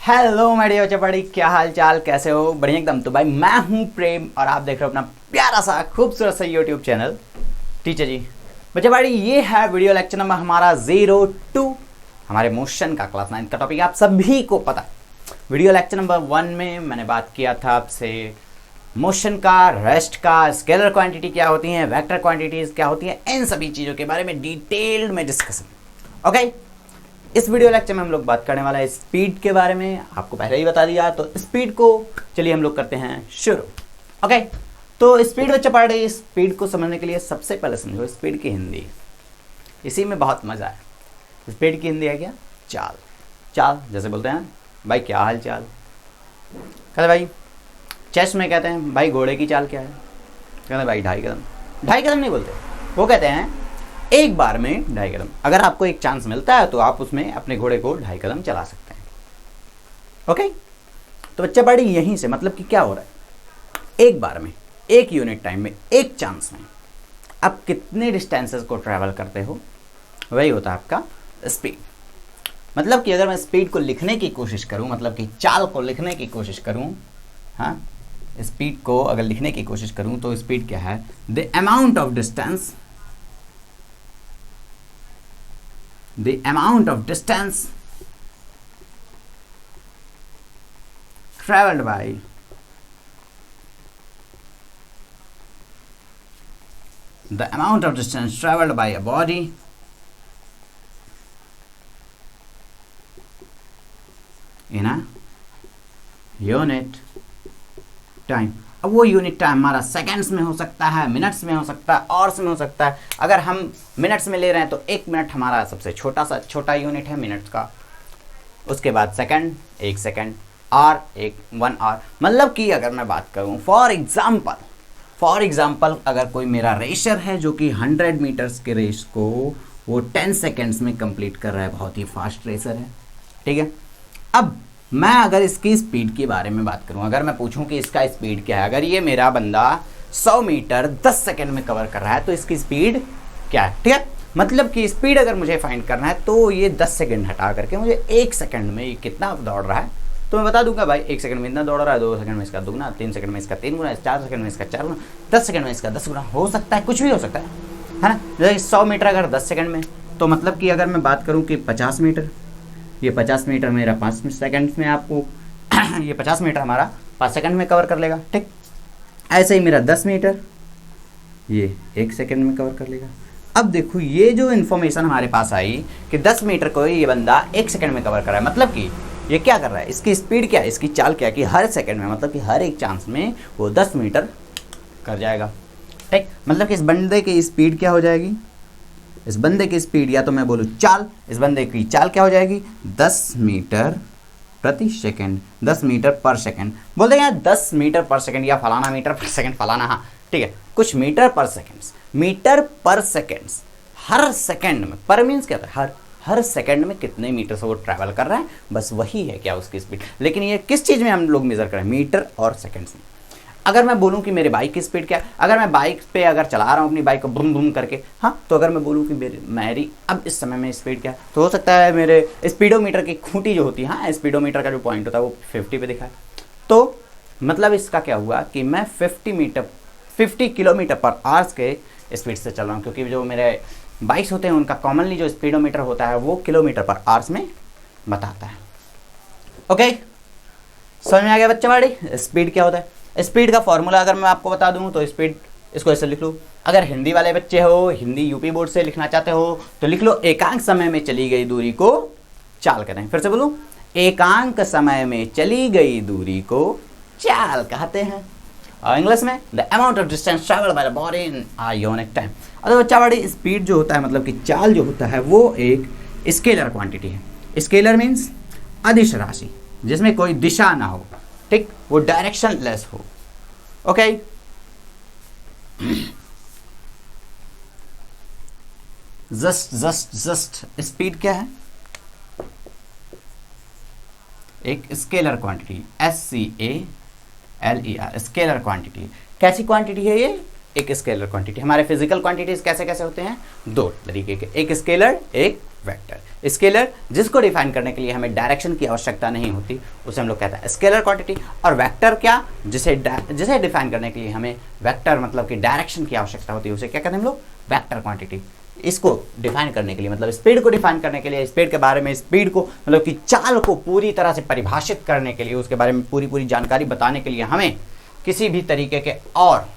Hello my dear बच्चा पढ़ी, क्या हाल चाल, कैसे हो? बढ़िया एकदम। तो भाई मैं हूं प्रेम और आप देख रहे हो अपना प्यारा सा खूबसूरत सा यूट्यूब चैनल टीचर जी। बच्चा पढ़ी, ये है वीडियो लेक्चर नंबर हमारा 02 हमारे मोशन का क्लास 9 का टॉपिक आप सभी को पता है। वीडियो लेक्चर नंबर 1 में मैंने बात किया था आपसे मोशन का, रेस्ट का, स्केलर क्वांटिटी क्या होती हैं, वेक्टर क्वांटिटीज क्या होती हैं, इन सभी चीज़ों के बारे में डिटेल्ड में डिस्कशन। ओके, इस वीडियो लेक्चर में हम लोग बात करने वाला है स्पीड के बारे में। आपको पहले ही बता दिया, तो स्पीड को चलिए हम लोग करते हैं शुरू। ओके, तो स्पीड बच्चा पढ़ रही है। स्पीड को समझने के लिए सबसे पहले समझो स्पीड की हिंदी, इसी में बहुत मजा है। स्पीड की हिंदी है क्या? चाल। चाल जैसे बोलते हैं भाई क्या हाल चाल, कहते भाई चेस में कहते हैं भाई घोड़े की चाल क्या है, कहते भाई 2.5 कदम। 2.5 कदम नहीं बोलते, वो कहते हैं एक बार में 2.5 कदम। अगर आपको एक चांस मिलता है तो आप उसमें अपने घोड़े को 2.5 कदम चला सकते हैं। ओके, तो बच्चा पढ़ी यहीं से मतलब कि क्या हो रहा है, एक बार में, एक यूनिट टाइम में, एक चांस में आप कितने डिस्टेंसेस को ट्रैवल करते हो, वही होता है आपका स्पीड। मतलब कि अगर मैं स्पीड को लिखने की कोशिश करूं, मतलब कि चाल को लिखने की कोशिश करूं, हाँ, स्पीड को अगर लिखने की कोशिश करूं तो स्पीड क्या है? The amount of distance, the amount of distance traveled by the amount of distance traveled by a body in a unit time। अब वो यूनिट टाइम हमारा सेकंड्स में हो सकता है, मिनट्स में हो सकता है, आवर्स में हो सकता है। अगर हम मिनट्स में ले रहे हैं तो 1 मिनट हमारा सबसे छोटा यूनिट है मिनट्स का, उसके बाद सेकंड, 1 सेकंड, आवर, 1 आवर। मतलब कि अगर मैं बात करूं फॉर एग्जांपल अगर कोई मेरा रेसर है जो कि 100 मीटर्स के रेस को वो 10 सेकेंड्स में कंप्लीट कर रहा है, बहुत ही फास्ट रेसर है, ठीक है। अब मैं अगर इसकी स्पीड के बारे में बात करूं, अगर मैं पूछूं कि इसका स्पीड क्या है, अगर ये मेरा बंदा 100 मीटर 10 सेकंड में कवर कर रहा है तो इसकी स्पीड क्या है, ठीक है। मतलब कि स्पीड अगर मुझे फाइंड करना है तो ये 10 सेकंड हटा करके मुझे 1 सेकंड में ये कितना दौड़ रहा है तो मैं बता दूंगा भाई 1 सेकंड में इतना दौड़ रहा है, 2 सेकंड में इसका दुगना, 3 सेकंड में इसका 3 गुना, 4 सेकंड में इसका 4 गुना, 10 सेकंड में इसका 10 गुना। हो सकता है, कुछ भी हो सकता है ना। जैसे 100 मीटर अगर 10 सेकंड में, तो मतलब कि अगर मैं बात करूँ कि 50 मीटर, ये 50 मीटर मेरा 5 सेकंड में आपको ये 50 मीटर हमारा 5 सेकंड में कवर कर लेगा, ठीक। ऐसे ही मेरा 10 मीटर ये 1 सेकंड में कवर कर लेगा। अब देखो ये जो इन्फॉर्मेशन हमारे पास आई कि 10 मीटर को ये बंदा 1 सेकंड में कवर कर रहा है, मतलब कि ये क्या कर रहा है, इसकी स्पीड क्या है, इसकी चाल क्या है कि हर सेकंड में, मतलब कि हर एक चांस में वो 10 मीटर कर जाएगा, ठीक। मतलब कि इस बंदे की स्पीड क्या हो जाएगी, इस बंदे की स्पीड, या तो मैं बोलूँ चाल, इस बंदे की चाल क्या हो जाएगी 10 मीटर प्रति सेकंड, 10 मीटर पर सेकंड। बोल देंगे 10 मीटर पर सेकंड या फलाना मीटर पर सेकंड, फलाना, हाँ ठीक है, कुछ मीटर पर सेकंड, हर सेकंड में, पर मीन्स क्या होता है, हर सेकंड में कितने मीटर से वो ट्रैवल कर रहा है, बस वही है क्या उसकी स्पीड। लेकिन ये किस चीज़ में हम लोग मेजर करें, मीटर और सेकंड्स में। अगर मैं बोलूं कि मेरे बाइक की स्पीड क्या है, अगर मैं बाइक पे अगर चला रहा हूं अपनी बाइक को बुम बुम करके, हाँ, तो अगर मैं बोलूं कि मेरी अब इस समय में स्पीड क्या है, तो हो सकता है मेरे स्पीडोमीटर की खूंटी जो होती है, हाँ, स्पीडोमीटर का जो पॉइंट होता है वो 50 पे दिखाए। तो मतलब इसका क्या हुआ कि मैं 50 किलोमीटर पर आवर्स के स्पीड से चल रहा हूँ, क्योंकि जो मेरे बाइक्स होते हैं उनका कॉमनली जो स्पीडोमीटर होता है वो किलोमीटर पर आवर्स में बताता है। ओके, समझ में आ गया बच्चा बड़ी, स्पीड क्या होता है। स्पीड का फॉर्मूला अगर मैं आपको बता दूं तो स्पीड, इसको ऐसे लिख लो। अगर हिंदी वाले बच्चे हो, हिंदी यूपी बोर्ड से लिखना चाहते हो तो लिख लो एकांक समय में चली गई दूरी को चाल कहते हैं। फिर से बोलो, एकांक समय में चली गई दूरी को चाल कहते हैं। और इंग्लिश में the amount of distance travelled by the body in a unit time. अगर बच्चा बड़ी स्पीड जो होता है, मतलब कि चाल जो होता है वो एक स्केलर क्वांटिटी है। स्केलर मीन्स अदिश राशि जिसमें कोई दिशा ना हो, ठीक, वो डायरेक्शन लेस हो। ओके, जस्ट स्पीड क्या है, एक scalar quantity, SCALER, scalar quantity. कैसी क्वांटिटी है ये, एक स्केलर क्वांटिटी। हमारे फिजिकल क्वांटिटीज कैसे कैसे होते हैं, 2 तरीके के, एक स्केलर एक वेक्टर। स्केलर जिसको डिफाइन करने के लिए हमें डायरेक्शन की आवश्यकता नहीं होती उसे हम लोग कहते हैं स्केलर क्वांटिटी। और वेक्टर क्या, जिसे डिफाइन करने के लिए हमें वेक्टर मतलब कि डायरेक्शन की आवश्यकता होती है उसे क्या कहते हैं हम लोग, वेक्टर क्वांटिटी। इसको डिफाइन करने के लिए मतलब स्पीड को डिफाइन करने के लिए, स्पीड के बारे में, स्पीड को मतलब कि चाल को पूरी तरह से परिभाषित करने के लिए, उसके बारे में पूरी जानकारी बताने के लिए हमें किसी भी तरीके के और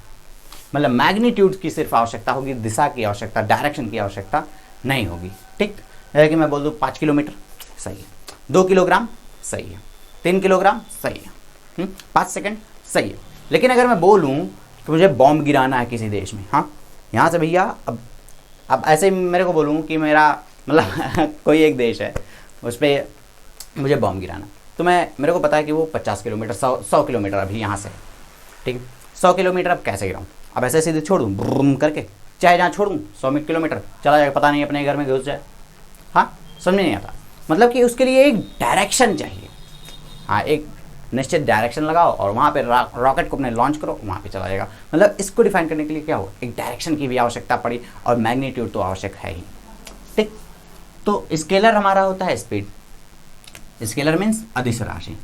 मतलब मैग्नीट्यूड की सिर्फ आवश्यकता होगी, दिशा की आवश्यकता, डायरेक्शन की आवश्यकता नहीं होगी। ठीक है कि मैं बोल दूँ 5 किलोमीटर सही है, 2 किलोग्राम सही है, 3 किलोग्राम सही है, 5 सेकंड सही है। लेकिन अगर मैं बोलूँ कि मुझे बॉम्ब गिराना है किसी देश में, हाँ यहाँ से भैया, अब ऐसे ही मेरे को बोलूँ कि मेरा मतलब कोई एक देश है उस पर मुझे बॉम्ब गिराना, तो मेरे को पता है कि वो 50 किलोमीटर 100 किलोमीटर अभी यहाँ से, ठीक है 100 किलोमीटर अब कैसे गिराऊँ, अब ऐसे सीधे छोड़ दूँ ब्रूम करके, चाहे जहाँ छोड़ूँ 100 किलोमीटर चला जाएगा, पता नहीं अपने घर में घुस जाए। हाँ समझ नहीं आता, मतलब कि उसके लिए एक डायरेक्शन चाहिए। हाँ एक निश्चित डायरेक्शन लगाओ और वहाँ पे रॉकेट को अपने लॉन्च करो, वहाँ पे चला जाएगा। मतलब इसको डिफाइन करने के लिए क्या हो, एक डायरेक्शन की भी आवश्यकता पड़ी और मैग्नीट्यूड तो आवश्यक है ही। ठीक, तो स्केलर हमारा होता है स्पीड, स्केलर मीन्स अदिश राशि।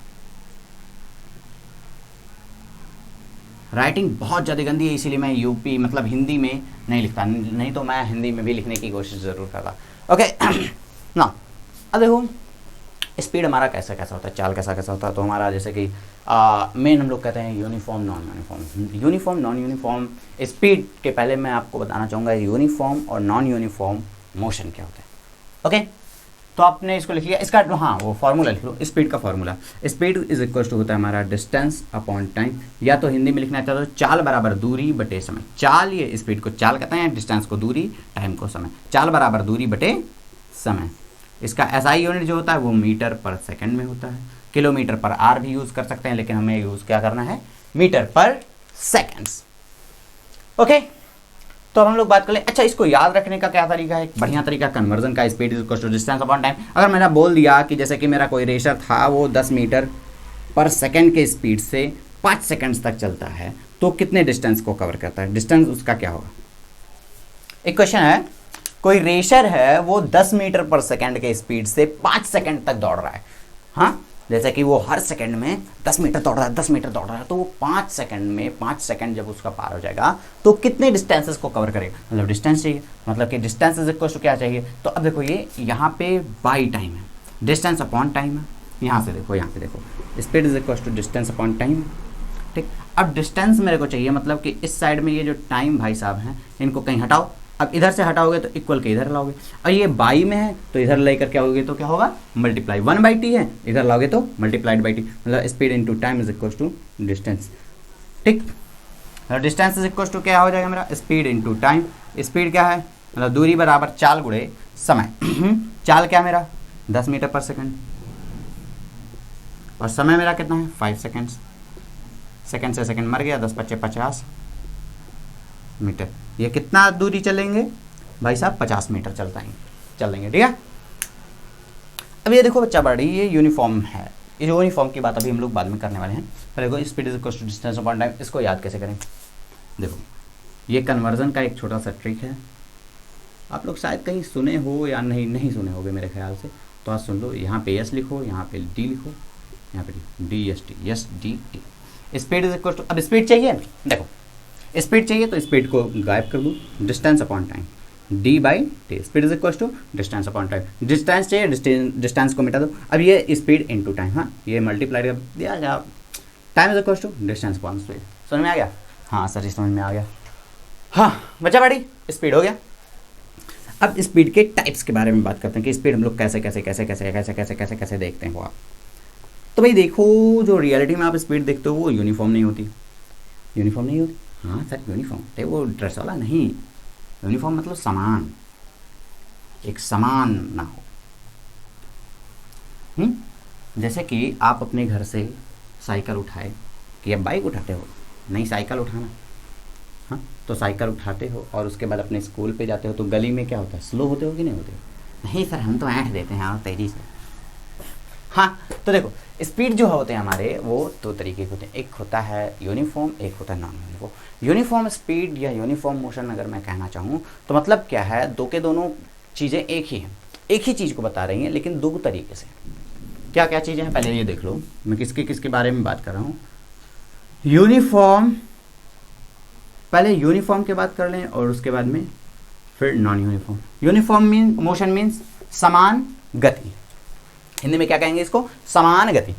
राइटिंग बहुत ज़्यादा गंदी है इसीलिए मैं यूपी मतलब हिंदी में नहीं लिखता, नहीं तो मैं हिंदी में भी लिखने की कोशिश ज़रूर करता। ओके ना, अब देखो स्पीड हमारा कैसा कैसा होता है, चाल कैसा कैसा होता है। तो हमारा जैसे कि मेन हम लोग कहते हैं uniform non uniform. Uniform non uniform speed के पहले मैं आपको बताना चाहूँगा यूनिफॉर्म और नॉन यूनिफॉर्म मोशन क्या होता है। ओके तो आपने इसको लिख लिया, इसका हाँ वो फार्मूला लिख लो, स्पीड का formula, speed is equal to होता है हमारा डिस्टेंस अपॉन टाइम, या तो हिंदी में लिखना चाहते हो चाल बराबर दूरी बटे समय। चाल, ये स्पीड को चाल कहते हैं, डिस्टेंस को दूरी, टाइम को समय। चाल बराबर दूरी बटे समय। इसका एसआई यूनिट जो होता है वो मीटर पर सेकंड में होता है। किलोमीटर पर आर भी यूज़ कर सकते हैं, लेकिन हमें यूज़ क्या करना है, मीटर पर सेकेंड्स। ओके तो अब हम लोग बात कर ले, अच्छा इसको याद रखने का क्या तरीका है, एक बढ़िया तरीका कन्वर्जन का, speed is equal to distance upon time. अगर मैंने बोल दिया कि जैसे कि मेरा कोई रेसर था वो 10 मीटर पर सेकंड के स्पीड से 5 सेकंड्स तक चलता है, तो कितने डिस्टेंस को कवर करता है, डिस्टेंस उसका क्या होगा। एक क्वेश्चन है, कोई रेसर है वो 10 मीटर पर सेकंड के स्पीड से 5 सेकंड तक दौड़ रहा है। हाँ जैसे कि वो हर सेकंड में 10 मीटर दौड़ रहा है, 10 मीटर दौड़ रहा है, तो वो 5 सेकंड में 5 सेकंड जब उसका पार हो जाएगा तो कितने डिस्टेंसेस को कवर करेगा, मतलब डिस्टेंस चाहिए, मतलब कि डिस्टेंस इज इक्वल टू क्या चाहिए। तो अब देखो ये यहाँ पे बाई टाइम है, डिस्टेंस अपॉन टाइम है। यहाँ से देखो speed is equal to distance upon time. ठीक, अब डिस्टेंस मेरे को चाहिए, मतलब कि इस साइड में ये जो टाइम भाई साहब हैं इनको कहीं हटाओ, अब इधर से हटाओगे तो इक्वल के इधर लाओगे, और ये बाई में है तो इधर लेकर क्या होगे तो क्या होगा, मल्टीप्लाई 1/t है, इधर लाओगे तो मल्टीप्लाइड बाई टी, मतलब speed into time is equal to distance. ठीक, डिस्टेंस इज इक्वल टू क्या हो जाएगा मेरा, स्पीड इनटू टाइम। स्पीड क्या है, मतलब दूरी बराबर चाल गुणे समय। चाल क्या मेरा 10 मीटर पर सेकंड, और समय मेरा कितना है 5 सेकंड्स। सेकंड से सेकंड मर गया, 10 × 5 = 50 मीटर। ये कितना दूरी चलेंगे भाई साहब, 50 मीटर चलेंगे। ठीक है, अब ये देखो बच्चा बड़ी, ये यूनिफॉर्म है, ये यूनिफॉर्म की बात अभी हम लोग बाद में करने वाले हैं। पहले देखो speed is equal to distance upon time, इसको याद कैसे करें। देखो ये कन्वर्जन का एक छोटा सा ट्रिक है, आप लोग शायद कहीं सुने हो या नहीं सुने होगे मेरे ख्याल से, तो आज सुन लो। यहाँ पे एस लिखो, यहाँ पे डी लिखो, यहाँ पे D S T, S D T. Speed is equal to, अब स्पीड चाहिए, देखो स्पीड चाहिए तो स्पीड को गायब कर दूँ, distance upon time, D by T. Speed is equal to distance upon time, distance चाहिए, डिस्टेंस को मिटा दो। अब ये स्पीड इनटू टाइम, हाँ ये मल्टीप्लाई कर दिया जाए, time is equal to distance upon speed. समझ में आ गया, हाँ सर समझ में आ गया। हाँ बच्चा बड़ी स्पीड हो गया। अब स्पीड के टाइप्स के बारे में बात करते हैं कि स्पीड हम लोग कैसे कैसे देखते हैं वो आप। तो भाई देखो, जो रियलिटी में आप स्पीड देखते हो वो यूनिफॉर्म नहीं होती। हाँ सर यूनिफॉर्म है वो, ड्रेस वाला नहीं। यूनिफॉर्म मतलब समान, एक समान ना हो। जैसे कि आप अपने घर से साइकिल उठाए, कि अब बाइक उठाते हो, नहीं साइकिल उठाना, हाँ तो साइकिल उठाते हो और उसके बाद अपने स्कूल पे जाते हो, तो गली में क्या होता है, स्लो होते हो कि नहीं होते हो? नहीं सर हम तो ऐंठ देते हैं और तेजी से। हाँ तो देखो स्पीड जो होते हैं हमारे वो 2 तरीके के होते हैं, एक होता है यूनिफॉर्म, एक होता है नॉन यूनिफॉर्म। यूनिफॉर्म स्पीड या यूनिफॉर्म मोशन अगर मैं कहना चाहूँ तो मतलब क्या है, दो के दोनों चीज़ें एक ही हैं। एक ही चीज़ को बता रही हैं लेकिन दो तरीके से। क्या क्या चीज़ें हैं पहले ये देख लो, मैं किसके किसके बारे में बात कर रहा हूँ। यूनिफॉर्म, पहले यूनिफॉर्म की बात कर लें और उसके बाद में फिर non uniform. Uniform mean motion means समान गति, हिंदी में क्या कहेंगे इसको, समान गति।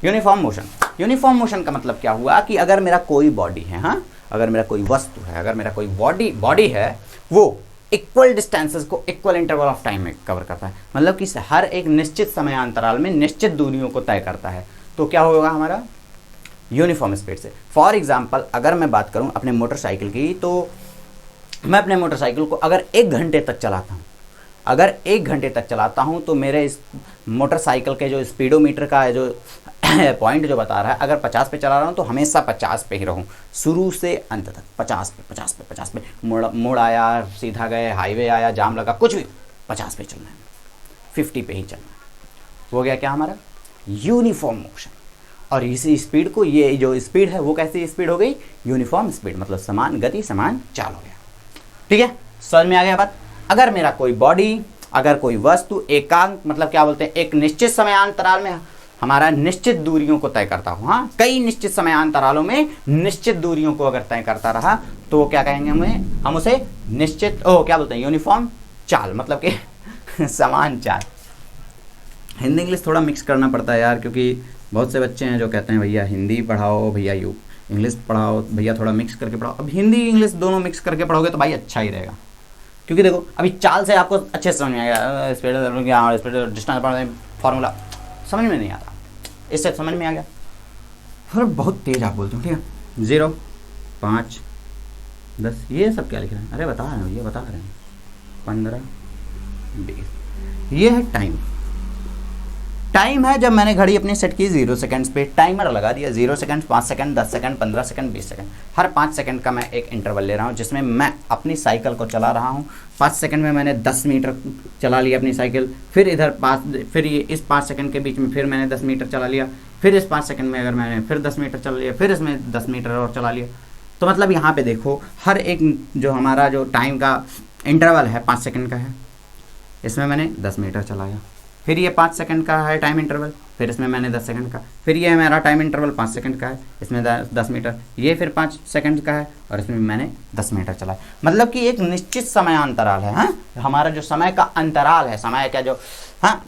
यूनिफॉर्म मोशन, यूनिफॉर्म मोशन का मतलब क्या हुआ कि अगर मेरा कोई बॉडी है, हाँ अगर मेरा कोई वस्तु है, अगर मेरा कोई बॉडी है, वो इक्वल डिस्टेंसेस को इक्वल इंटरवल ऑफ टाइम में कवर करता है, मतलब कि हर एक निश्चित समयांतराल में निश्चित दूरियों को तय करता है, तो क्या होगा हमारा यूनिफॉर्म स्पीड से। फॉर एग्जाम्पल अगर मैं बात करूं अपने मोटरसाइकिल की, तो मैं अपने मोटरसाइकिल को अगर 1 घंटे तक चलाता हूं, अगर 1 घंटे तक चलाता हूं तो मेरे इस मोटरसाइकिल के जो स्पीडोमीटर का जो पॉइंट जो बता रहा है, अगर 50 पे चला रहा हूँ तो हमेशा 50 पे ही रहूँ, शुरू से अंत तक 50 पे, मोड़ आया, सीधा गए, हाईवे आया, जाम लगा, कुछ भी 50 पे चलना है, 50 पे ही चलना है। हो गया क्या हमारा यूनिफॉर्म मोशन। और इसी स्पीड को, ये जो स्पीड है वो कैसी स्पीड हो गई, यूनिफॉर्म स्पीड, मतलब समान गति समान चाल हो गया। ठीक है, समझ में आ गया बात। अगर मेरा कोई बॉडी, अगर कोई वस्तु एकांक, मतलब क्या बोलते हैं, एक निश्चित समयांतराल में हमारा निश्चित दूरियों को तय करता हूँ, हाँ कई निश्चित समयांतरालों में निश्चित दूरियों को अगर तय करता रहा तो क्या कहेंगे हम उसे निश्चित, क्या बोलते हैं, यूनिफॉर्म चाल, मतलब कि समान चाल। हिंदी इंग्लिश थोड़ा मिक्स करना पड़ता है यार, क्योंकि बहुत से बच्चे हैं जो कहते हैं भैया हिंदी पढ़ाओ, भैया इंग्लिश पढ़ाओ, भैया थोड़ा मिक्स करके पढ़ाओ। अब हिंदी इंग्लिश दोनों मिक्स करके पढ़ोगे तो भाई अच्छा ही रहेगा, क्योंकि देखो अभी चाल से आपको अच्छे से समझ में आएगा, स्पीड डिस्टेंस फार्मूला समझ में नहीं आता, इससे समझ में आ गया। फिर बहुत तेज आप बोलते हो, ठीक है, 0, 5, 10, ये सब क्या लिख रहे हैं, अरे बता रहे हैं, ये बता रहे हैं, 15, 20, ये है टाइम। टाइम है जब मैंने घड़ी अपनी सेट की 0 सेकंड्स पे, टाइमर लगा दिया 0 second, 5 second, 10 second, 15 second, 20 second, हर 5 सेकंड का मैं एक इंटरवल ले रहा हूँ जिसमें मैं अपनी साइकिल को चला रहा हूँ। 5 सेकंड में मैंने 10 मीटर चला लिया अपनी साइकिल, फिर इधर 5, फिर ये इस 5 सेकंड के बीच में फिर मैंने 10 मीटर चला लिया, फिर इस 5 सेकंड में अगर मैंने फिर 10 मीटर चला लिया, फिर इसमें 10 मीटर और चला लिया। तो मतलब यहाँ पे देखो हर एक जो हमारा जो टाइम का इंटरवल है 5 सेकंड का है, इसमें मैंने 10 मीटर चलाया, फिर ये 5 सेकंड का है टाइम इंटरवल, फिर इसमें मैंने 10 सेकंड का, फिर ये मेरा टाइम इंटरवल 5 सेकंड का है, इसमें 10 मीटर, ये फिर 5 सेकंड का है और इसमें मैंने 10 मीटर चलाया। मतलब कि एक निश्चित समयांतराल है, हाँ हमारा जो समय का अंतराल है, समय का जो हाँ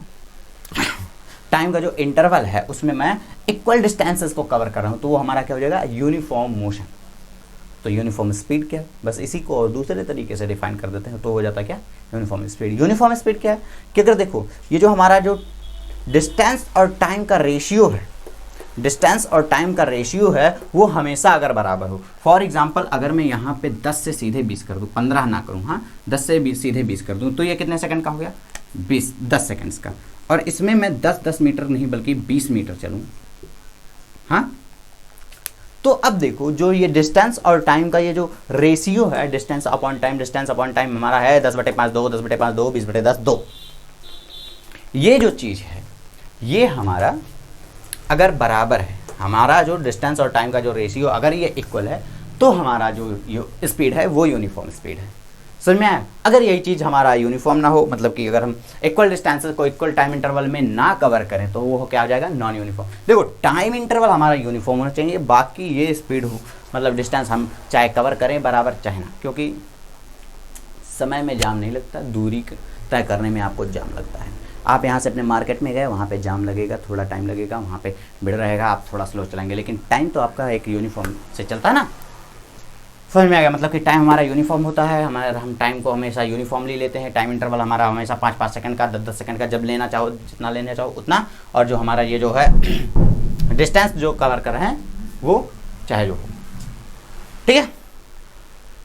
टाइम का जो इंटरवल है उसमें मैं इक्वल डिस्टेंसेस को कवर कर रहा हूँ, तो वो हमारा क्या हो जाएगा, यूनिफॉर्म मोशन। तो यूनिफॉर्म स्पीड क्या है, बस इसी को और दूसरे तरीके से डिफाइन कर देते हैं तो हो जाता है क्या, यूनिफॉर्म स्पीड। यूनिफॉर्म स्पीड क्या है कि अगर देखो ये जो हमारा जो डिस्टेंस और टाइम का रेशियो है, डिस्टेंस और टाइम का रेशियो है वो हमेशा अगर बराबर हो। फॉर एग्जांपल अगर मैं यहाँ पे 10 से सीधे 20 कर दूँ, 15 ना करूँ, हाँ 10 से 20 सीधे 20 कर दूँ, तो ये कितने सेकंड का हो गया, 10 सेकंड्स का। और इसमें मैं 10 मीटर नहीं बल्कि 20 मीटर चलूँ, हाँ तो अब देखो जो ये डिस्टेंस और टाइम का ये जो रेशियो है, डिस्टेंस अपॉन टाइम हमारा है 10/5 2, 10/5 2, 20/10 2। ये जो चीज़ है ये हमारा अगर बराबर है, हमारा जो डिस्टेंस और टाइम का जो रेशियो अगर ये इक्वल है तो हमारा जो स्पीड है वो यूनिफॉर्म स्पीड है। समझ में आया। अगर यही चीज़ हमारा यूनिफॉर्म ना हो, मतलब कि अगर हम इक्वल डिस्टेंसेस को इक्वल टाइम इंटरवल में ना कवर करें तो वो क्या आ जाएगा, नॉन यूनिफॉर्म। देखो टाइम इंटरवल हमारा यूनिफॉर्म होना चाहिए, बाकी ये स्पीड हो मतलब डिस्टेंस हम चाहे कवर करें बराबर चाहे ना, क्योंकि समय में जाम नहीं लगता, दूरी तय करने में आपको जाम लगता है। आप यहाँ से अपने मार्केट में गए, वहाँ पे जाम लगेगा, थोड़ा टाइम लगेगा, वहाँ पे भीड़ रहेगा, आप थोड़ा स्लो चलाएंगे, लेकिन टाइम तो आपका एक यूनिफॉर्म से चलता है ना। समझ में आ गया, मतलब कि टाइम हमारा यूनिफॉर्म होता है, हम टाइम को हमेशा यूनिफॉर्मली लेते हैं। टाइम इंटरवल हमारा हमेशा 5-5 सेकंड का, 10-10 सेकंड का, जब लेना चाहो जितना लेना चाहो उतना, और जो हमारा ये जो है डिस्टेंस जो कवर कर रहे हैं वो चाहे जो हो, ठीक है।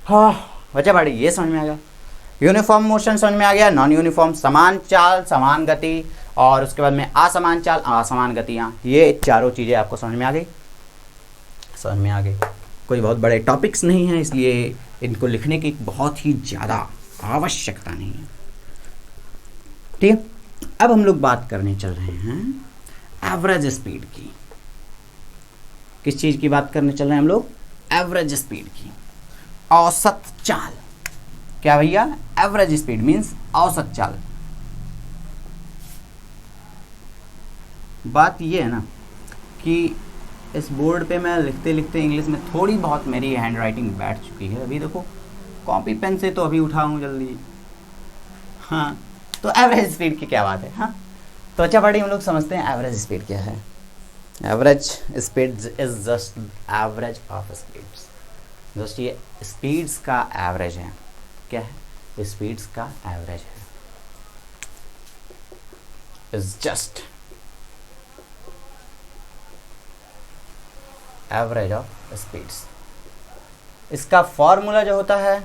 हाँ बच्चा बाड़ी ये समझ में आ गया, यूनिफॉर्म मोशन समझ में आ गया, नॉन यूनिफॉर्म समान चाल समान गति, और उसके बाद में असमान चाल असमान गतियाँ, ये चारों चीज़ें आपको समझ में आ गई, समझ में आ गई। कोई बहुत बड़े टॉपिक्स नहीं हैं, इसलिए इनको लिखने की बहुत ही ज़्यादा आवश्यकता नहीं है, ठीक है। अब हम लोग बात करने चल रहे हैं एवरेज स्पीड की। किस चीज़ की बात करने चल रहे हैं हम लोग, एवरेज स्पीड की, औसत चाल। क्या भैया, एवरेज स्पीड मीन्स औसत चाल। बात ये है ना कि इस बोर्ड पे मैं लिखते लिखते इंग्लिश में थोड़ी बहुत मेरी हैंड राइटिंग बैठ चुकी है। अभी देखो कॉपी पेन से तो अभी उठाऊँ जल्दी। हाँ, तो एवरेज स्पीड की क्या बात है। हाँ, तो अच्छा पढ़ी हम लोग समझते हैं एवरेज स्पीड क्या है। Average speed is just average of speeds. Just ये स्पीड्स का एवरेज है। क्या है? स्पीड्स का एवरेज है। Is just average of speeds. इसका फॉर्मूला जो होता है,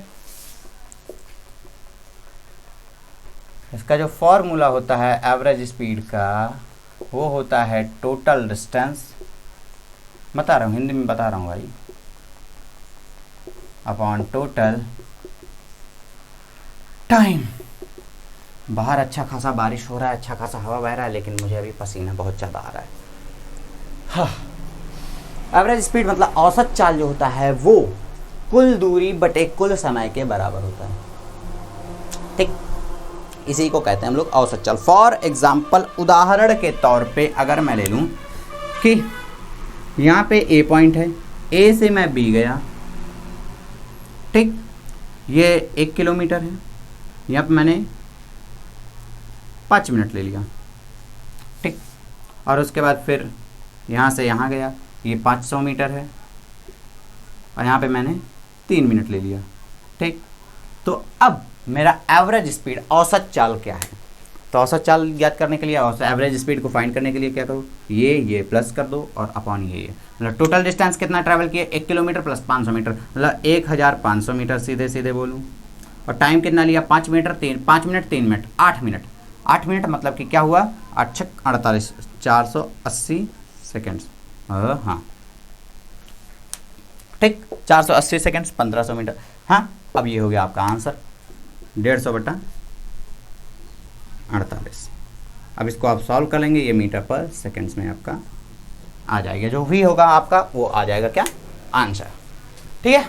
इसका जो फॉर्मूला होता है एवरेज स्पीड का, वो होता है टोटल डिस्टेंस, बता रहा हूँ हिंदी में बता रहा हूँ भाई, अपॉन टोटल टाइम। बाहर अच्छा खासा बारिश हो रहा है, अच्छा खासा हवा बह रहा है, लेकिन मुझे अभी पसीना बहुत ज़्यादा आ रहा है। हाँ, एवरेज स्पीड मतलब औसत चाल जो होता है वो कुल दूरी बटे कुल समय के बराबर होता है। ठीक, इसी को कहते हैं हम लोग औसत चाल। फॉर एग्जाम्पल, उदाहरण के तौर पे अगर मैं ले लूँ कि यहाँ पे ए पॉइंट है, ए से मैं बी गया, ठीक, ये 1 किलोमीटर है, यहाँ पे मैंने 5 मिनट ले लिया, ठीक, और उसके बाद फिर यहाँ से यहाँ गया, ये 500 मीटर है, और यहाँ पे मैंने 3 मिनट ले लिया, ठीक। तो अब मेरा एवरेज स्पीड, औसत चाल क्या है? तो औसत चाल याद करने के लिए, औसत एवरेज स्पीड को फाइंड करने के लिए क्या करो, ये प्लस कर दो और अपॉन ये, मतलब टोटल डिस्टेंस कितना ट्रैवल किया, 1 किलोमीटर प्लस 500 मीटर, मतलब 1500 मीटर सीधे सीधे बोलूँ। और टाइम कितना लिया, 5 मिनट 3 मिनट, 8 मिनट मतलब कि क्या हुआ, 8 48, 480 सेकेंड्स। हाँ ठीक, 480 सेकेंड्स, 1500 मीटर। हाँ, अब ये हो गया आपका आंसर, 150 बटा 48। अब इसको आप सॉल्व कर लेंगे, ये मीटर पर सेकेंड्स में आपका आ जाएगा, जो भी होगा आपका वो आ जाएगा क्या, आंसर। ठीक है,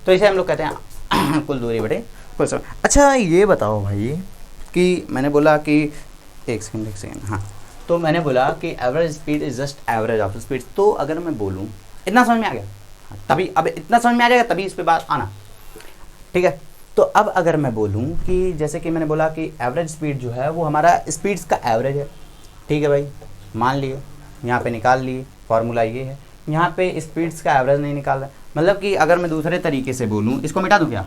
तो इसे हम लोग कहते हैं कुल दूरी बटे कुल समय। अच्छा ये बताओ भाई कि मैंने बोला कि एक सेकेंड, हाँ, तो मैंने बोला कि average speed is just average of speed. तो अगर मैं बोलूँ, इतना समझ में आ गया, तभी अब इतना समझ में आ जाएगा, तभी इस पे बात आना, ठीक है। तो अब अगर मैं बोलूँ कि जैसे कि मैंने बोला कि एवरेज स्पीड जो है वो हमारा स्पीड्स का एवरेज है, ठीक है भाई, मान लिए, यहाँ पे निकाल लिए, फॉर्मूला ये है, यहाँ पे स्पीड्स का एवरेज नहीं निकाल रहा, मतलब कि अगर मैं दूसरे तरीके से बोलूँ, इसको मिटा दूँ क्या,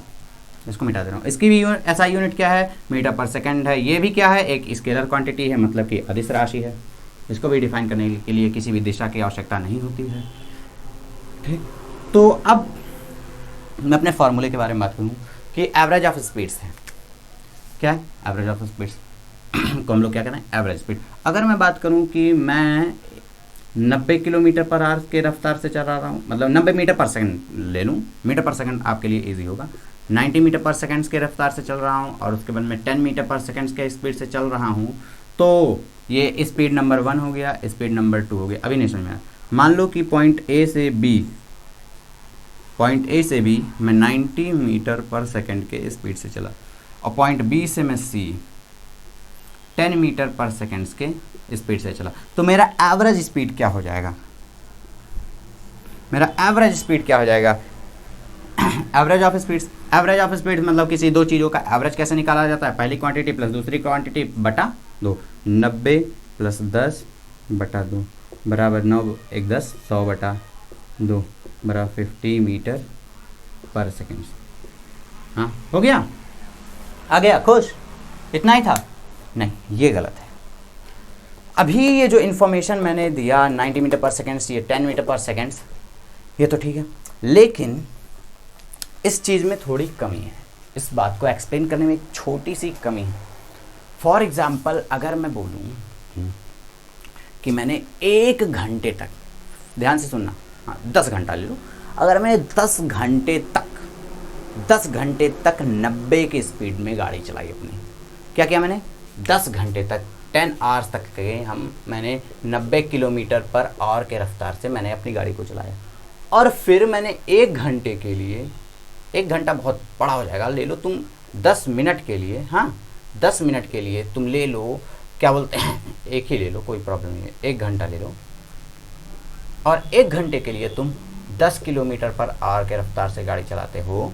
इसको मिटा दे रहा हूँ, इसकी भी ऐसा यूनिट क्या है, मीटर पर सेकेंड है, ये भी क्या है, एक स्केलर क्वांटिटी है, मतलब कि अदिश राशि है, इसको भी डिफाइन करने के लिए किसी भी दिशा की आवश्यकता नहीं होती है, ठीक। तो अब मैं अपने फॉर्मूले के बारे में बात करूँ कि एवरेज ऑफ स्पीड्स है, क्या है एवरेज ऑफ स्पीड्स को हम लोग क्या कहते हैं, एवरेज स्पीड। अगर मैं बात करूँ कि मैं 90 किलोमीटर पर आवर के रफ्तार से चल रहा हूँ, मतलब 90 मीटर पर सेकंड ले लूँ, मीटर पर सेकंड आपके लिए इजी होगा, 90 मीटर पर सेकंड के रफ्तार से चल रहा हूँ, और उसके बाद में 10 मीटर पर सेकंड के स्पीड से चल रहा हूँ, तो ये स्पीड नंबर 1 हो गया, स्पीड नंबर 2 हो गया। अभी नहीं समझ में आया, मान लो कि पॉइंट ए से बी मैं 90 मीटर पर सेकंड के स्पीड से चला, और पॉइंट बी से मैं सी 10 मीटर पर सेकंड के स्पीड से चला, तो मेरा एवरेज स्पीड क्या हो जाएगा, मेरा एवरेज स्पीड क्या हो जाएगा, average of speeds. Average of speed मतलब किसी दो चीज़ों का एवरेज कैसे निकाला जाता है, पहली क्वांटिटी प्लस दूसरी क्वांटिटी बटा 2, 90 प्लस 10 बटा 2 बराबर 9 1 10, 100 बटा 2 बराबर 50 मीटर पर सेकेंड। हाँ हो गया, आ गया, खुश, इतना ही था, नहीं ये गलत है। अभी ये जो इन्फॉर्मेशन मैंने दिया 90 मीटर पर सेकेंड, ये 10 मीटर पर सेकेंड, ये तो ठीक है, लेकिन इस चीज़ में थोड़ी कमी है, इस बात को एक्सप्लेन करने में एक छोटी सी कमी है। फॉर एग्जाम्पल अगर मैं बोलूँ कि मैंने 1 घंटे तक, ध्यान से सुनना, हाँ 10 घंटा ले लो, अगर मैंने 10 घंटे तक 90 की स्पीड में गाड़ी चलाई अपनी, क्या किया मैंने 10 घंटे तक 10 आवर्स तक के मैंने 90 किलोमीटर पर आवर के रफ्तार से मैंने अपनी गाड़ी को चलाया, और फिर मैंने 1 घंटे के लिए, 1 घंटा बहुत बड़ा हो जाएगा, ले लो तुम 10 मिनट के लिए, हाँ 10 मिनट के लिए तुम ले लो क्या बोलते हैं, एक ही ले लो, कोई प्रॉब्लम नहीं है, 1 घंटा ले लो, और 1 घंटे के लिए तुम 10 किलोमीटर पर आवर के रफ्तार से गाड़ी चलाते हो,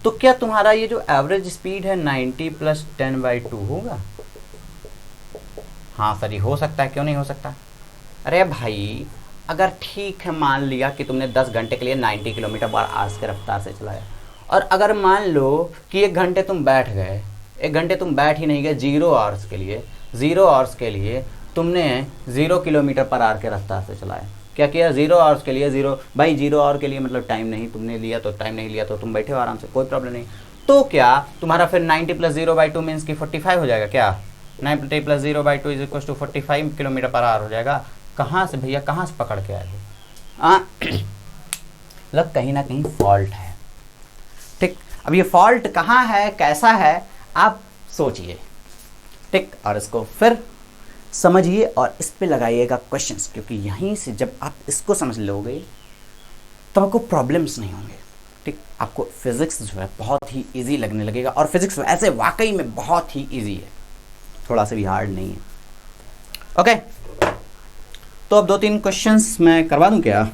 तो क्या तुम्हारा ये जो एवरेज स्पीड है 90 + 10/2 होगा? हाँ सर, ये हो सकता है, क्यों नहीं हो सकता? अरे भाई, अगर ठीक है, मान लिया कि तुमने 10 घंटे के लिए 90 किलोमीटर पर आवर के रफ्तार से चलाया, और अगर मान लो कि 1 घंटे तुम बैठ गए, 1 घंटे तुम बैठ ही नहीं गए, 0 आवर्स के लिए तुमने 0 किलोमीटर पर आवर के रफ्तार से चलाया। क्या किया? 0 आवर्स के लिए, 0 भाई 0 आवर के लिए मतलब टाइम नहीं तुमने लिया, तो टाइम नहीं लिया तो तुम बैठे हो आराम से, कोई प्रॉब्लम नहीं। तो क्या तुम्हारा फिर 90 + 0/2 मीन्स की 45 हो जाएगा क्या? 90 + 0/2 = 45 किलोमीटर पर आवर हो जाएगा। कहाँ से भैया, कहाँ से पकड़ के आए हो? मतलब कहीं ना कहीं फॉल्ट है। ठीक, अब ये फॉल्ट कहाँ है, कैसा है, आप सोचिए। ठीक, और इसको फिर समझिए और इस पे लगाइएगा क्वेश्चंस, क्योंकि यहीं से जब आप इसको समझ लोगे तो आपको प्रॉब्लम्स नहीं होंगे। ठीक, आपको फिजिक्स जो है बहुत ही इजी लगने लगेगा, और फिजिक्स ऐसे वाकई में बहुत ही इजी है, थोड़ा सा भी हार्ड नहीं है। ओके, तो अब 2-3 क्वेश्चंस मैं करवा दूं क्या?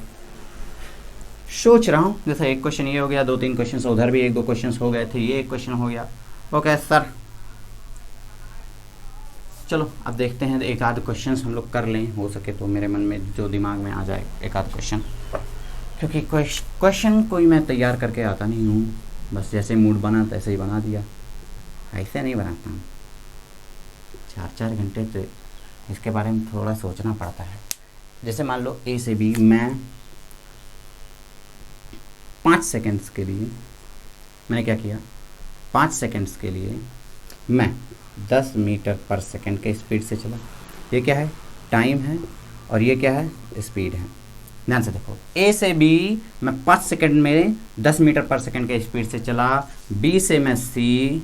सोच रहा हूँ, जैसे एक क्वेश्चन ये हो गया, 2-3 क्वेश्चंस उधर भी 1-2 क्वेश्चंस हो गए थे, ये एक क्वेश्चन हो गया। ओके सर, चलो अब देखते हैं, एक आध क्वेश्चंस हम लोग कर लें, हो सके तो मेरे मन में जो दिमाग में आ जाए एक आध क्वेश्चन, क्योंकि क्वेश्चन कोई मैं तैयार करके आता नहीं हूँ, बस जैसे मूड बना तैसे ही बना दिया, ऐसे नहीं बनाता हूँ। 4-4 घंटे तो इसके बारे में थोड़ा सोचना पड़ता है। जैसे मान लो ए से बी, मैं 5 सेकेंड्स के लिए मैंने क्या किया, 5 सेकेंड्स के लिए मैं 10 मीटर पर सेकेंड के स्पीड से चला। ये क्या है? टाइम है, और ये क्या है? स्पीड है। ध्यान से देखो, ए से बी मैं 5 सेकेंड में 10 मीटर पर सेकेंड के स्पीड से चला, बी से मैं सी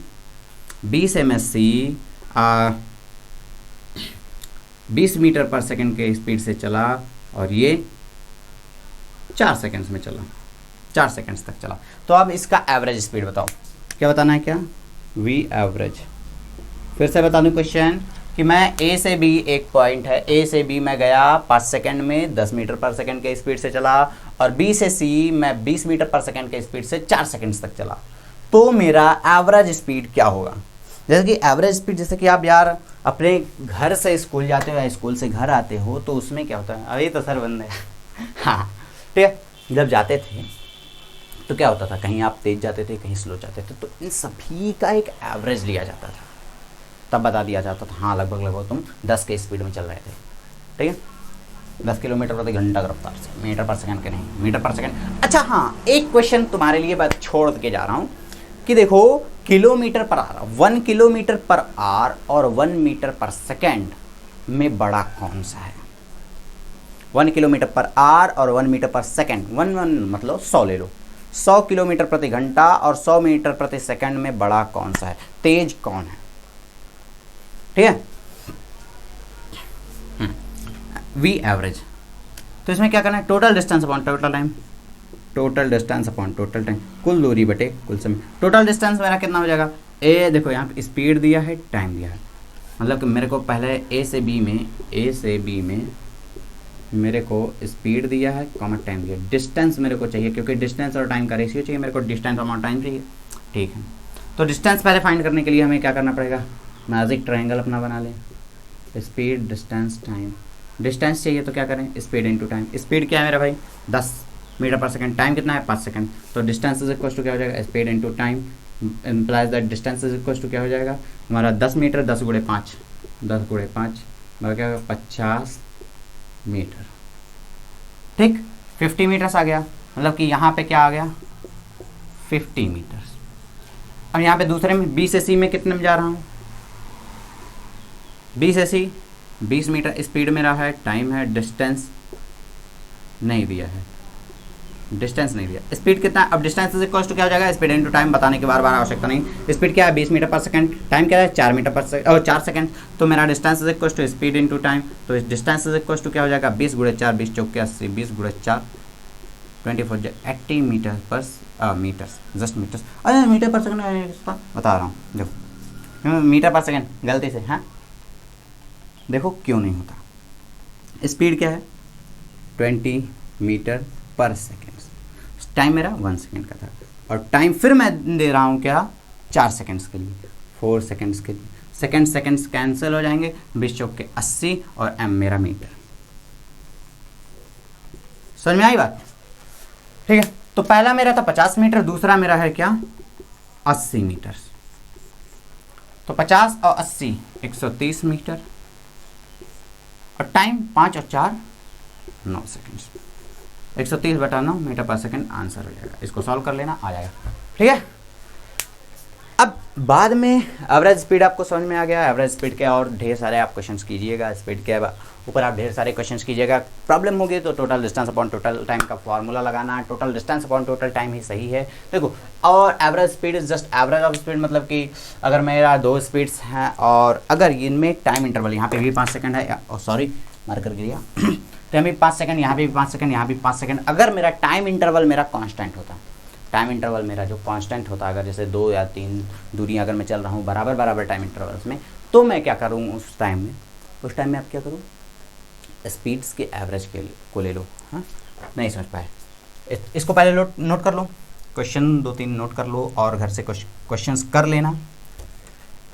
20 मीटर पर सेकेंड के स्पीड से चला, और ये 4 सेकेंड्स में चला, 4 सेकेंड्स तक चला। तो अब इसका एवरेज स्पीड बताओ, क्या बताना है? क्या? V average. फिर से बता दूं क्वेश्चन कि मैं ए से बी, एक पॉइंट है, ए से बी मैं गया 5 सेकेंड में 10 मीटर पर सेकेंड के स्पीड से चला, और बी से सी मैं 20 मीटर पर सेकेंड के स्पीड से 4 सेकेंड्स तक चला। तो मेरा एवरेज स्पीड क्या होगा? जैसे कि एवरेज स्पीड, जैसे कि आप यार अपने घर से स्कूल जाते हो या स्कूल से घर आते हो, तो उसमें क्या होता है? अभी तो सर बंद है। हाँ ठीक है, जब जाते थे तो क्या होता था, कहीं आप तेज जाते थे, कहीं स्लो जाते थे, तो इन सभी का एक एवरेज लिया जाता था, तब बता दिया जाता था हाँ लगभग तुम 10 के स्पीड में चल रहे थे। ठीक है, 10 किलोमीटर प्रति घंटा की रफ्तार से, मीटर पर सेकंड के नहीं, मीटर पर सेकंड। अच्छा हाँ, एक क्वेश्चन तुम्हारे लिए बात छोड़ के जा रहा हूँ कि देखो, kilometre per hour, 1 kilometre per hour और 1 मीटर पर सेकंड में बड़ा कौन सा है? 1 किलोमीटर पर आवर और 1 मीटर पर सेकंड, 1 मतलब 100 ले लो, 100 किलोमीटर प्रति घंटा और 100 मीटर प्रति सेकंड में बड़ा कौन सा है? तेज कौन है? ठीक है, वी एवरेज। तो इसमें क्या करना है? Total distance upon total time, total distance upon total time, कुल दूरी बटे कुल समय। टोटल डिस्टेंस मेरा कितना हो जाएगा? ए देखो यहाँ पे स्पीड दिया है, टाइम दिया है, मतलब कि मेरे को पहले ए से बी में मेरे को स्पीड दिया है, कॉमा टाइम दिया है। डिस्टेंस मेरे को चाहिए, क्योंकि डिस्टेंस और टाइम का रेशियो चाहिए मेरे को, डिस्टेंस अपॉन टाइम चाहिए। ठीक है, तो डिस्टेंस पहले फाइंड करने के लिए हमें क्या करना पड़ेगा? मैजिक ट्रायंगल अपना बना लें, स्पीड डिस्टेंस टाइम। डिस्टेंस चाहिए तो क्या करें? Speed into time. स्पीड क्या है मेरा भाई? 10 मीटर पर सेकंड, टाइम कितना है? 5 सेकंड। तो डिस्टेंस इज इक्वल टू क्या हो जाएगा? Speed into time implies that distance is equal to क्या हो जाएगा हमारा? 10 मीटर, 10 गुणे 5, 10 गुणे 5 मतलब क्या होगा? 50 मीटर। ठीक, 50 मीटर्स आ गया, मतलब कि यहाँ पे क्या आ गया? 50 मीटर्स। अब यहाँ पे दूसरे में बी से सी में कितने में जा रहा हूँ? बी से सी 20 मीटर स्पीड मेरा है, टाइम है, डिस्टेंस नहीं दिया है, डिस्टेंस नहीं दिया, स्पीड कितना? अब डिस्टेंस इज इक्वल टू क्या हो जाएगा? स्पीड इनटू टाइम, बताने की बार बार आवश्यकता नहीं। स्पीड क्या है? 20 मीटर पर सेकंड, टाइम क्या है? 4 मीटर पर सेकंड और 4 सेकंड। तो मेरा distance is equal to speed into time, तो इस डिस्टेंस इज इक्वल टू क्या हो जाएगा? 20 गुणे 4, 20 चौके 80, 20 गुणे 4 24, 80 मीटर पर मीटर्स, जस्ट मीटर्स। अरे मीटर पर सेकंड बता रहा हूँ, देखो मीटर पर सेकेंड गलती से, हाँ देखो क्यों नहीं होता। स्पीड क्या है 20 मीटर पर सेकेंड, टाइम मेरा 1 सेकेंड का था, और टाइम फिर मैं दे रहा हूँ क्या 4 सेकेंड्स के लिए, 4 सेकेंड्स के लिए। सेकेंड्स कैंसिल हो जाएंगे, 20 चौक के 80 और एम मेरा मीटर। समझ में आई बात? ठीक है, तो पहला मेरा था 50 मीटर, दूसरा मेरा है क्या 80 मीटर। तो 50 और 80 130 मीटर, और टाइम 5 और 4 9 सेकेंड्स। 130/9 मीटर पर सेकेंड आंसर हो जाएगा। इसको सॉल्व कर लेना, आ जाएगा। ठीक है, अब बाद में एवरेज स्पीड आपको समझ में आ गया। एवरेज स्पीड के और ढेर सारे आप क्वेश्चंस कीजिएगा, स्पीड के ऊपर आप ढेर सारे क्वेश्चंस कीजिएगा। प्रॉब्लम होगी तो total distance upon total time का फॉर्मूला लगाना है। Total distance upon total time ही सही है, देखो। और average speed is just average of speed, मतलब कि अगर मेरा 2 स्पीड्स हैं और अगर इनमें टाइम इंटरवल, यहाँ पे भी 5 सेकंड है, सॉरी मार्कर गिर गया, तो यहाँ भी 5 सेकंड, यहाँ भी 5 सेकंड, यहाँ भी 5 सेकंड। अगर मेरा टाइम इंटरवल मेरा कांस्टेंट होता, टाइम इंटरवल मेरा जो कांस्टेंट होता, अगर जैसे 2 या 3 दूरी अगर मैं चल रहा हूँ बराबर टाइम इंटरवल्स में, तो मैं क्या करूँ उस टाइम में आप क्या करूँ, स्पीड्स के एवरेज को ले लो। हाँ, नहीं समझ पाए, इसको पहले नोट कर लो, क्वेश्चन 2-3 नोट कर लो और घर से क्वेश्चंस कर लेना।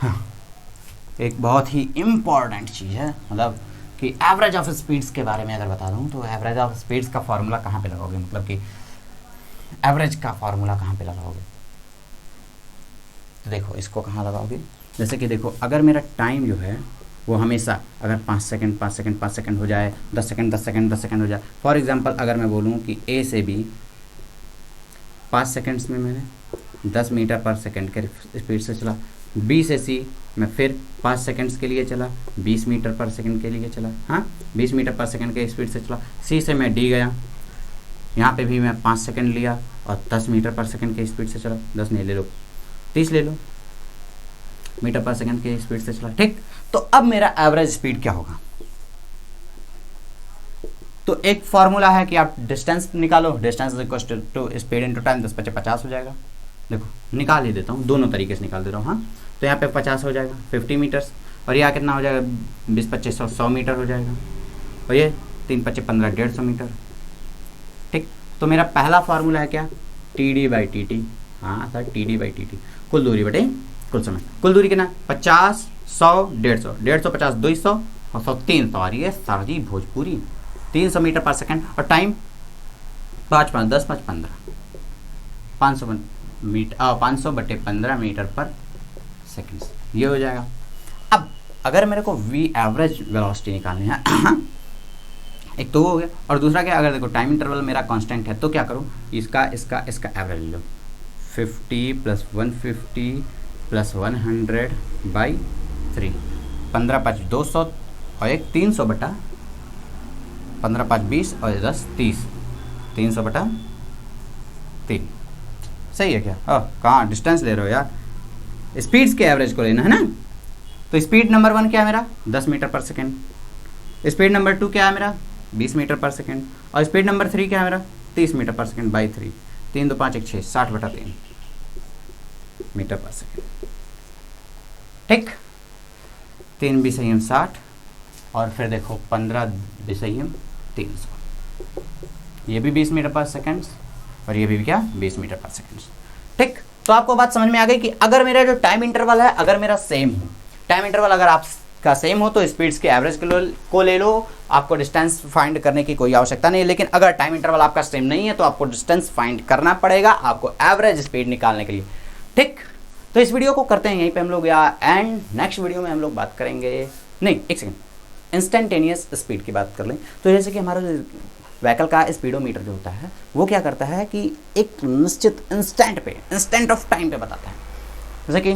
हाँ, एक बहुत ही इम्पॉर्टेंट चीज़ है, मतलब कि एवरेज ऑफ स्पीड्स के बारे में अगर बता दूँ तो एवरेज ऑफ स्पीड्स का फॉर्मूला कहाँ पे लगाओगे, मतलब कि एवरेज का फॉर्मूला कहाँ पे लगाओगे। तो देखो इसको कहाँ लगाओगे, जैसे कि देखो अगर मेरा टाइम जो है वो हमेशा अगर 5 सेकंड हो जाए, 10 सेकंड हो जाए। फॉर एग्जांपल अगर मैं बोलूँ कि ए से बी 5 सेकंड्स में मैंने 10 मीटर पर सेकंड के स्पीड से चला, बी से सी मैं फिर 5 सेकंड्स के लिए चला, 20 मीटर पर सेकंड के लिए चला, हाँ 20 मीटर पर सेकंड के स्पीड से चला। सी से मैं डी गया, यहाँ पे भी मैं 5 सेकंड लिया और 10 मीटर पर सेकंड के स्पीड से चला, 10 नहीं ले लो 30 ले लो मीटर पर सेकंड के स्पीड से चला। ठीक, तो अब मेरा एवरेज स्पीड क्या होगा, तो एक फॉर्मूला है कि आप डिस्टेंस निकालो, distance is equal to speed into time, 10 × 50 हो जाएगा। देखो निकाल ही देता हूँ, दोनों तरीके से निकाल देता हूँ। हाँ, तो यहाँ पे 50 हो जाएगा 50 मीटर्स, और यहाँ कितना हो जाएगा 20 × 25 100 मीटर हो जाएगा, और ये 3 × 25 15 150 मीटर। ठीक, तो मेरा पहला फार्मूला है क्या TD/TT। हाँ सर, TD/TT कुल दूरी बटे कुल समय। कुल दूरी कितना 50 100 150, 150 50 200 और 100 300, और ये सर जी भोजपुरी 300 मीटर पर सेकंड। और टाइम 5 5 10 5 15 500 मीटर 500/15 मीटर पर सेकंड, ये हो जाएगा। अब अगर मेरे को वी एवरेज वेलोसिटी निकालनी है एक तो हो गया, और दूसरा क्या, अगर देखो टाइम इंटरवल मेरा कांस्टेंट है तो क्या करूँ, इसका एवरेज लो, 50 + 150 + 100/3, 15 × 5 200 और एक 300/15 × 5 20 और 10 30, 300/3। सही है क्या? कहाँ डिस्टेंस ले रहे हो यार, स्पीड्स के एवरेज को लेना है ना। तो स्पीड नंबर 1 क्या है मेरा 10 मीटर पर सेकेंड, स्पीड नंबर 2 क्या है मेरा 20 मीटर पर सेकेंड, और स्पीड नंबर 3 क्या है मेरा 30 मीटर पर सेकेंड बाई 3, 3 2 5 1 6 60/3 मीटर पर सेकेंड। ठीक, 3 विषयम 60 और फिर देखो 15 विषयम 300, ये भी 20 मीटर पर सेकेंड और ये भी क्या 20 मीटर पर सेकेंड। ठीक, तो आपको बात समझ में आ गई कि अगर मेरा जो टाइम इंटरवल है अगर मेरा सेम हो, टाइम इंटरवल अगर आपका सेम हो तो स्पीड्स के एवरेज को ले लो, आपको डिस्टेंस फाइंड करने की कोई आवश्यकता नहीं है। लेकिन अगर टाइम इंटरवल आपका सेम नहीं है तो आपको डिस्टेंस फाइंड करना पड़ेगा आपको एवरेज स्पीड निकालने के लिए। ठीक, तो इस वीडियो को करते हैं यहीं पे हम लोग, या एंड नेक्स्ट वीडियो में हम लोग बात करेंगे, नहीं एक सेकेंड, इंस्टेंटेनियस स्पीड की बात कर लें। तो जैसे कि हमारा जो व्हीकल का स्पीडोमीटर जो होता है वो क्या करता है कि एक निश्चित इंस्टेंट ऑफ टाइम पे बताता है। जैसे कि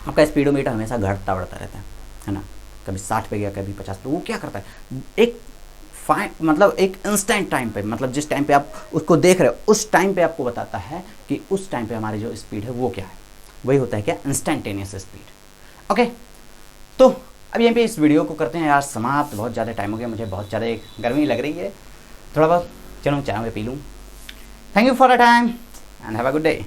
आपका स्पीडोमीटर हमेशा घटता बढ़ता रहता है ना, कभी 60 पे गया कभी 50 पे, वो क्या करता है एक मतलब एक इंस्टेंट टाइम पे, मतलब जिस टाइम पे आप उसको देख रहे हो उस टाइम पे आपको बताता है कि उस टाइम पे हमारी जो स्पीड है वो क्या है, वही होता है क्या इंस्टेंटेनियस स्पीड। ओके, तो अब यहीं पे इस वीडियो को करते हैं यार समाप्त, बहुत ज़्यादा टाइम हो गया, मुझे बहुत ज़्यादा गर्मी लग रही है, थोड़ा बहुत चलो चाय में पी लूँ। Thank you for the time and have a good day.